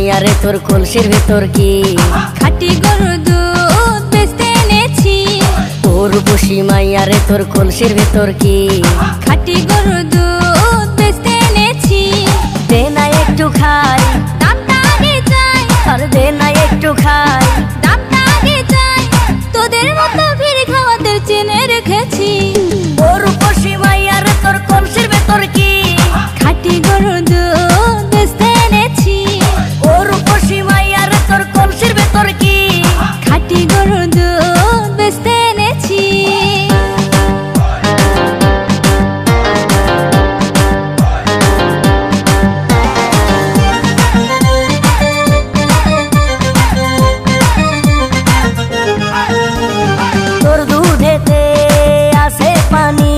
মাইয়া রে তোর কলসির ভেতর কি খাঁটি গরুর দুধ বেচতে এনেছি। রূপসী মাইয়া রে তোর কলসির ভেতর কি খাঁটি গরুর দুধ বেচতে এনেছি। দে না একটু খাই, দামটা আগে চাই, আর দে না একটু খাই, দামটা আগে চাই। তোদের মতো ভিড় খাওয়াদের চেনে রেখেছি। রূপসী মাইয়া রে তোর কলসির ভেতর কি খাঁটি গরুর দুধ বেচতে এনেছি। রূপসী মাইয়া রে তোর কলসির ভেতর কি খাঁটি গরুর দুধ বেচতে এনেছি। তোর দুধেতে আছে পানি,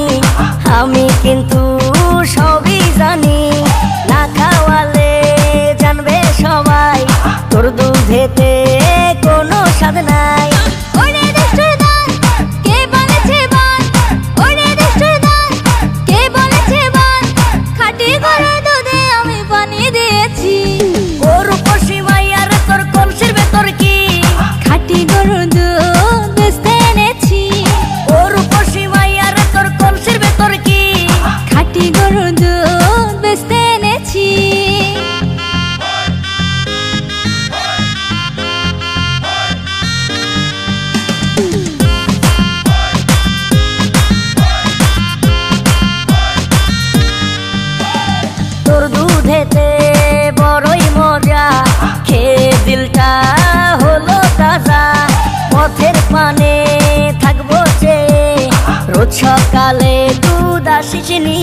আমি কিন্তু সবই জানি। না খাওয়ালে জানবে সবাই তোর দুধেতে কোনো স্বাদ নাই। ওরে দুষ্টুর দল, কে বলেছে বল? ওরে দুষ্টুর দল, কে বলেছে বল? খাঁটি গরুর দুধে আমি পানি দিয়েছি। রূপসী মাইয়া রে তোর কলসির ভেতর কি খাঁটি গরুর দুধ বেচতে এনেছি। রূপসী মাইয়া রে তোর কলসির ভেতর কি খাঁটি গরুর দুধ বেচতে এনেছি। তোর দুধেতে বড়ই মজা, খেয়ে দিলটা হলো তাজা। পথের পানে থাকবো চেয়ে, রোজ সকালে দুধ আসিস নিয়ে।